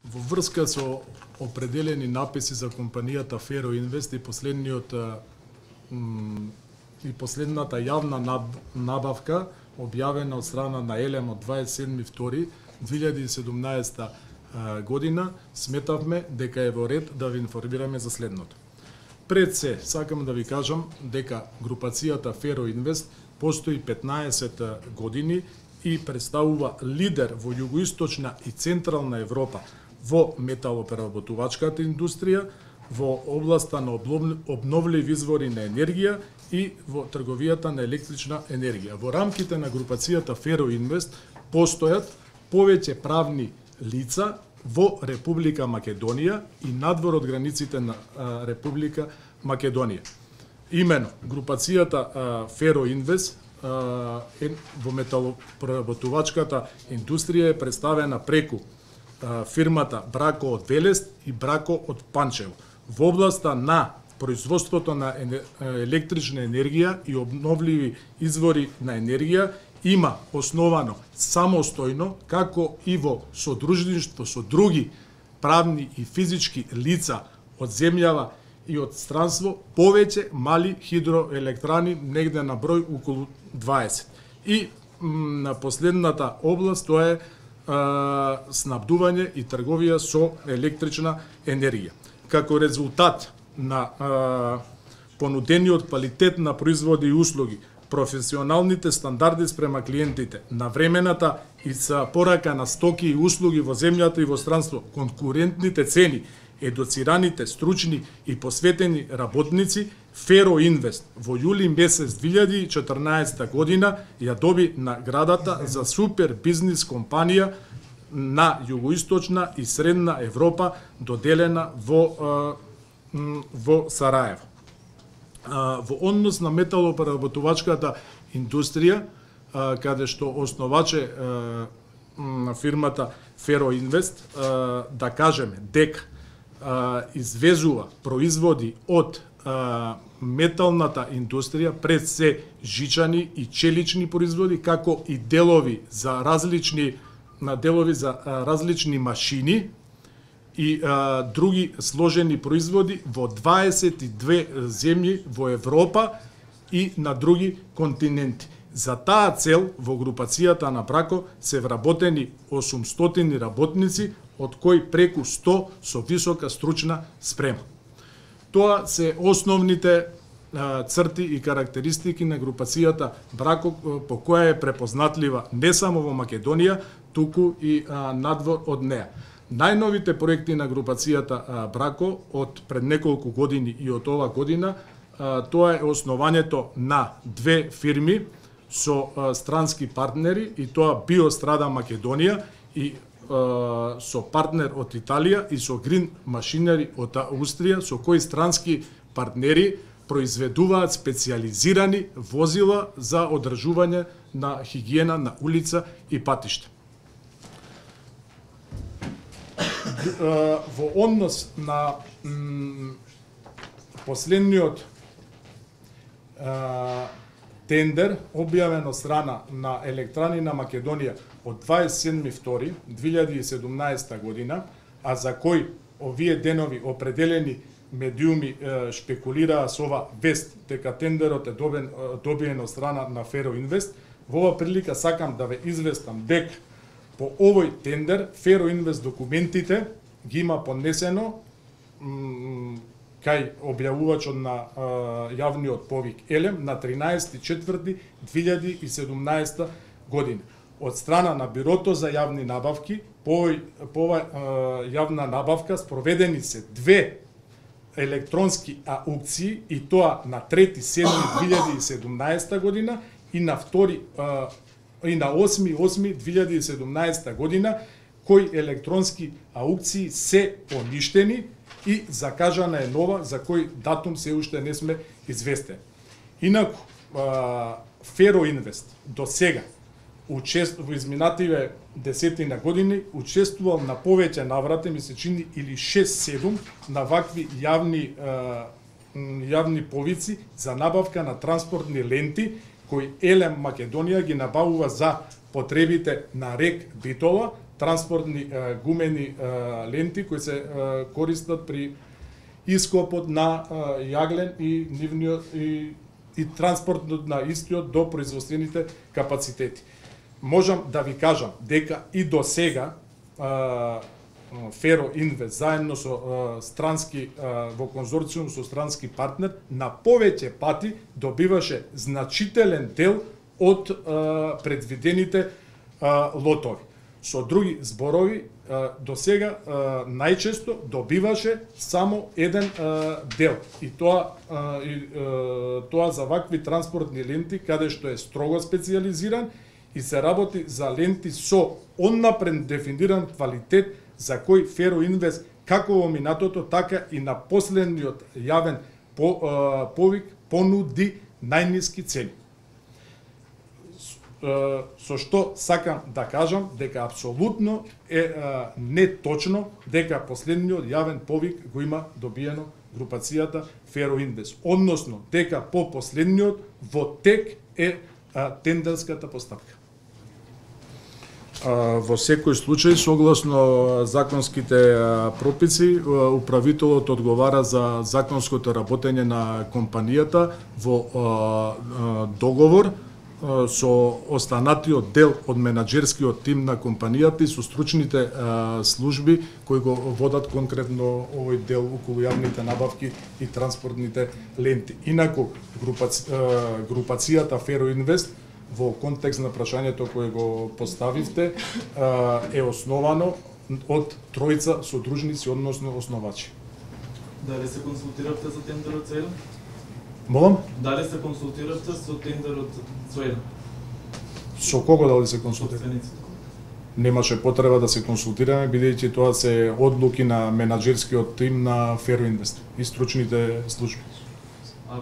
Во врска со определени написи за компанијата Феро Инвест и последната јавна набавка објавена од страна на Елем од 27.2.2017 година, сметавме дека е во ред да ви информираме за следното. Пред се, сакам да ви кажам дека групацијата Феро Инвест постои 15 години и представува лидер во југоисточна и централна Европа во металопереработувачката индустрија, во областа на обновливи извори на енергија и во трговијата на електрична енергија. Во рамките на групацијата Феро Инвест постојат повеќе правни лица во Република Македонија и надвор од границите на Република Македонија. Имено, групацијата Феро Инвест во металопреработувачката индустрија е представена преку фирмата Брако од Велест и Брако од Панчево. Во областа на производството на електрична енергија и обновливи извори на енергија има основано самостојно, како и во содружништво со други правни и физички лица од земјава и од странство, повеќе мали хидроелектрани, негде на број околу 20. И на последната област тоа е снабдување и трговија со електрична енергија. Како резултат на понудениот квалитет на производи и услуги, професионалните стандарди спрема клиентите, навремената и за порака на стоки и услуги во земјата и во странство, конкурентните цени, едуцираните, стручни и посветени работници, Феро Инвест во јули месец 2014 година ја доби наградата за супер бизнис компанија на југоисточна и средна Европа, доделена во Сараево. Во однос на металопереработувачката индустрија, каде што основаче на фирмата Феро Инвест, да кажеме дека извезува производи од металната индустрија, пред се жичани и челични производи, како и делови за различни машини и други сложени производи во 22 земји во Европа и на други континенти. За таа цел во групацијата на Брако се вработени 800 работници, од кои преку 100 со висока стручна спрема. Тоа се основните црти и карактеристики на групацијата Брако, по која е препознатлива не само во Македонија, туку и надвор од неа. Најновите проекти на групацијата Брако од пред неколку години и од ова година, тоа е основањето на две фирми со странски партнери, и тоа Биострада Македонија и со партнер од Италија и со Green Machinery од Австрија, со кои странски партнери произведуваат специјализирани возила за одржување на хигиена на улица и патишта. Во однос на последниот тендер објавен од страна на Електрани на Македонија од 27.2.2017 година, а за кој овие денови определени медиуми шпекулираа со ова вест дека тендерот е добиен од страна на Феро Инвест, во ова прилика сакам да ве известам дека по овој тендер Феро Инвест документите ги има поднесено кај објавувачот на јавниот повик Елем на 13.4.2017 година. Од страна на Бирото за јавни набавки, по јавна набавка спроведени се две електронски аукции, и тоа на 3.7.2017 година и на 8.8.2017 година, кои електронски аукции се поништени и закажана е нова, за кој датум се уште не сме известени. Инаку, Феро Инвест до сега во изминативе десетина години учествувал на повеќе наврати, ми се чини или 6-7 на вакви јавни повици за набавка на транспортни ленти, кои Елем Македонија ги набавува за потребите на РЕК Битола, транспортни гумени ленти кои се користат при ископот на јаглен и нивниот и транспортот на истиот до производствените капацитети. Можам да ви кажам дека и до сега Феро Инвест заедно со странски во конзорциум со странски партнер на повеќе пати добиваше значителен дел од предвидените лотови. Со други зборови, до сега најчесто добиваше само еден дел и тоа за вакви транспортни ленти каде што е строго специјализиран и се работи за ленти со оннапред дефиниран квалитет за кој Феро Инвест како во минатото, така и на последниот јавен повик понуди најниски цени. Со што сакам да кажам дека апсолутно е неточно дека последниот јавен повик го има добиено групацијата Феро Инвест, односно дека по последниот во тек е тендерската постапка. Во секој случај, согласно законските прописи, управителот одговара за законското работење на компанијата во договор со останатиот дел од менаџерскиот тим на компанијата и со стручните служби кои го водат конкретно овој дел околу јавните набавки и транспортните ленти. Инаку, групацијата Феро Инвест во контекст на прашањето кое го поставивте е основано од тројца содружници, односно основачи. Дали се консултиравте за тендерот со еден? Молам? Дали се консултиравте со тендерот со еден? Со кого дали се консултираме? Немаше потреба да се консултираме, бидејќи тоа се одлуки на менаџерскиот тим на Феро Инвест и стручните служби.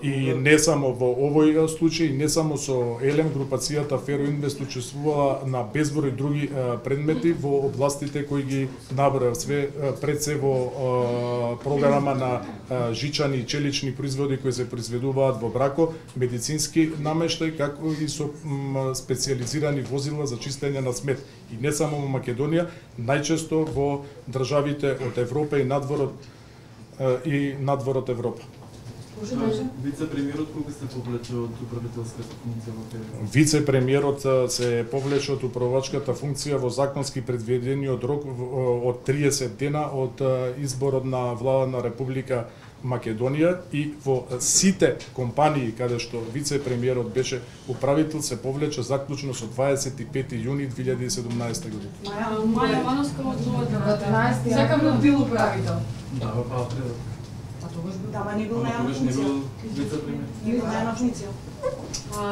И не само во овој случај, не само со Елем, групацијата Феро Инвест учествувала на безброј други предмети во областите кои ги набрав, све пред се во програма на жичани и челични производи кои се произведуваат во Брако, медицински намештај, како и со специјализирани возила за чистење на смет. И не само во Македонија, најчесто во државите од Европа и надвор од Европа. Вице-премиерот кога се повлече од управителската функција во Феро? Вице-премиерот се повлече од управувачката функција во законски предвидениот рок од 30 дена од изборот на влада на Република Македонија и во сите компании каде што вице-премиерот беше управител се повлече заклучно со 25 јуни 2017 година. Маја Мановска од Новата. Сакам да бил управител. Да, во април. Да, ма не бил најавна функција. Не бил најавна функција.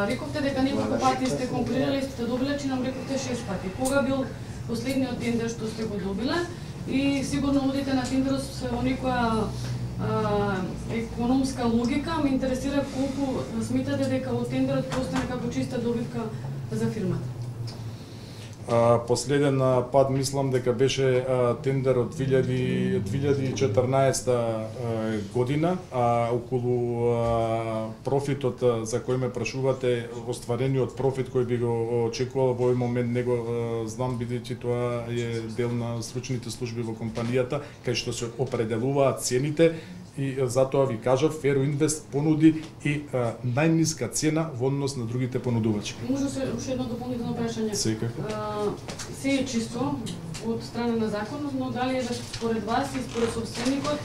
Рековте дека неколку пати сте конкурирали, сте добиле, че нам рековте 6 пати. Кога бил последниот тендер што сте го добиле? И сигурно одите на тендерот со некоја економска логика. Ме интересира колку сметате дека од тендерот постане како чиста добивка за фирмата? Последен пат мислам дека беше тендер од 2014 година, околу профитот за кој ме прашувате, остварениот профит кој би го очекувал во овој момент не го знам, бидејќи тоа е дел на стручните служби во компанијата, кај што се определуваат цените. И затоа ви кажав, Феро Инвест понуди и најниска цена во однос на другите понудувачи. Може се уште едно дополнително прашање? Секако. Се е чисто од страна на законот, но дали е според вас и според собственикот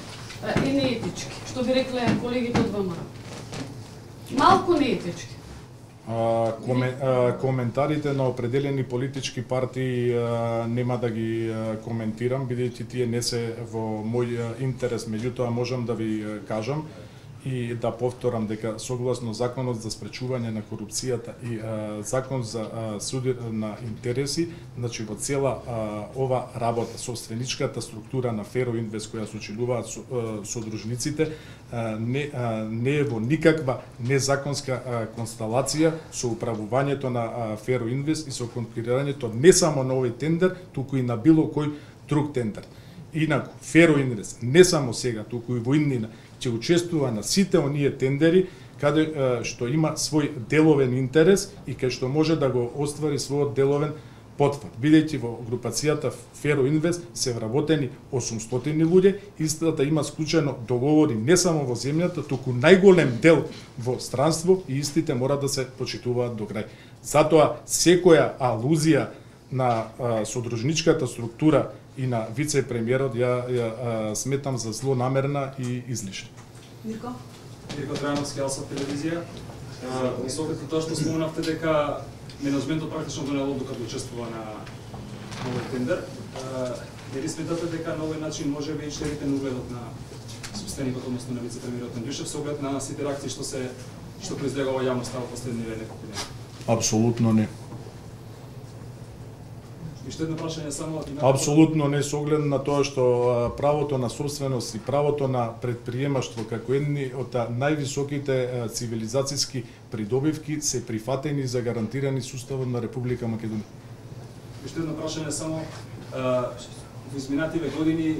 е неетички, што би рекле колегите од ВМРО? Малку неетички. Коментарите на определени политички партии нема да ги коментирам, бидејќи тие не се во мој интерес, меѓутоа можам да ви кажам и да повторам дека согласно законот за спречување на корупцијата и закон за суд на интереси, значи во цела ова работа, собственичката структура на Феро Инвест која сочинуваат содружниците, не е во никаква незаконска констелација со управувањето на Феро Инвест и со конкурирањето не само на овој тендер, туку и на било кој друг тендер. Инаку, Феро Инвест не само сега, туку и во иднина, ќе учествува на сите оние тендери каде што има свој деловен интерес и кај што може да го оствари својот деловен потврд, бидејќи во групацијата Феро Инвест се вработени 800 луѓе, истата има склучено договори не само во земјата, туку најголем дел во странство и истите мора да се почитуваат до крај. Затоа секоја алузија на содружничката структура и на вице-премиерот ја сметам за злонамерна и излишна. Мирко? Мирко Трајановски, Алса телевизија. Со оглед на тоа што споменавте дека менеджментот практично донел одлука да учествува на овој тендер, дали сметате дека на овој начин може би штедите на угледот на собственикот, односно на вице-премиерот Андришев, со оглед на сите реакции што произлегува јавноста во последниве неколку дена? Апсолутно не. И што едно прашање само... Апсолутно не, со оглед на тоа што правото на собственост и правото на предприемаштво како едни од највисоките цивилизацијски придобивки се прифатени за гарантирани суставот на Република Македонија. И што едно прашање само, во изминативе години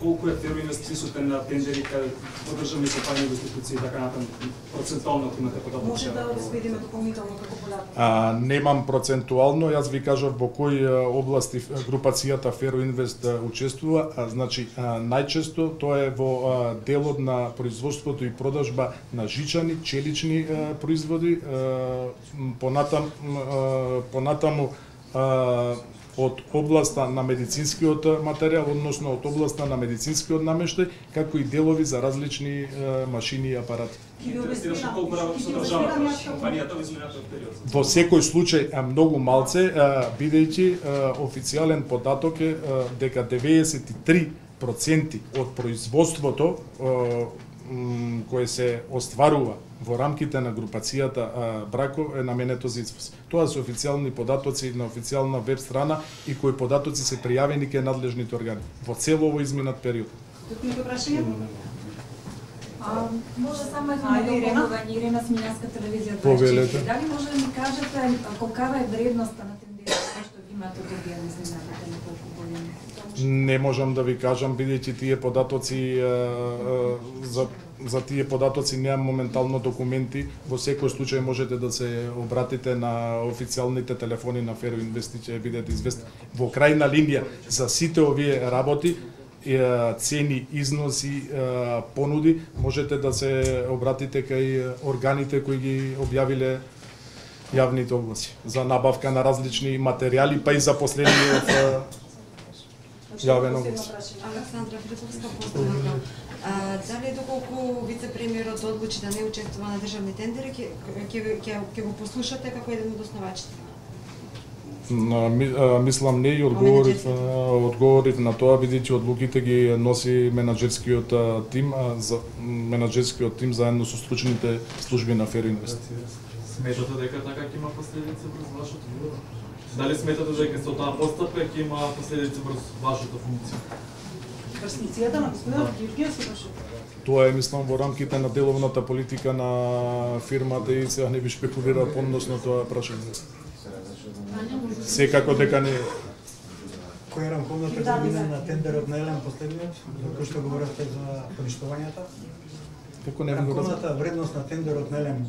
колку е Феро Инвест присутен на тендери каде во државни компании, институции и така натаму, процентуално ако имате податоци? Може да разведеме дополнително како податок? Немам процентуално, јас ви кажав во кои области групацијата Феро Инвест учествува, значи најчесто тоа е во делот на производството и продажба на жичани, челични производи, понатаму од областа на медицинскиот материјал, односно од областа на медицинскиот намештај, како и делови за различни машини и апарати. Во секој случај многу малце, бидејќи официјален податок е дека 93% од производството кое се остварува во рамките на групацијата Брако е наменето за извоз. Тоа се официјални податоци на официјална веб страна и кои податоци се пријавени кај надлежните органи во цело овој изминат период. Некој прашање? Може само едно допълнување, Ирена Смилјанска телевизија 24. Повелете. Дали може да ми кажете колкава е вредноста на тендерите што имате добиени за изминатите неколку години? Не можам да ви кажам, бидејќи тие податоци за тие податоци немам моментално документи. Во секој случај можете да се обратите на официјалните телефони на Феро Инвест и ќе бидете известни. Во крајна линија за сите овие работи, цени, износи, понуди, можете да се обратите кај органите кои ги објавиле јавните огласи за набавка на различни материјали, па и запослениот јавен оглас. Александра Филиповска, поздравна. Дали доколку вице-премиерот одлучи да не учествува на државни тендери, ќе го послушате како еден од основачите? Мислам не и одговорив на тоа, бидејќи одлуките ги носи менаџерскиот тим, менаџерскиот тим заедно со стручните служби на Феро Инвест. Сметате дека така ќе има последици врз вашата функција? Дали сметате дека со таа постапка ќе има последици врз вашата функција? Врсницијата на господинот Георгиев се беше. Тоа е, мислам, во рамките на деловната политика на фирмата и сега не би шпекулирал подносно тоа прашање. Секако дека не. Кој е рамковната година на тендерот на Елен последниот, за кој што говоревте за поништувањата? Како не го рамковната вредност на тендерот на Елен?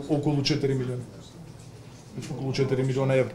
Околу 4 милиона. Околу 4 милиона евра.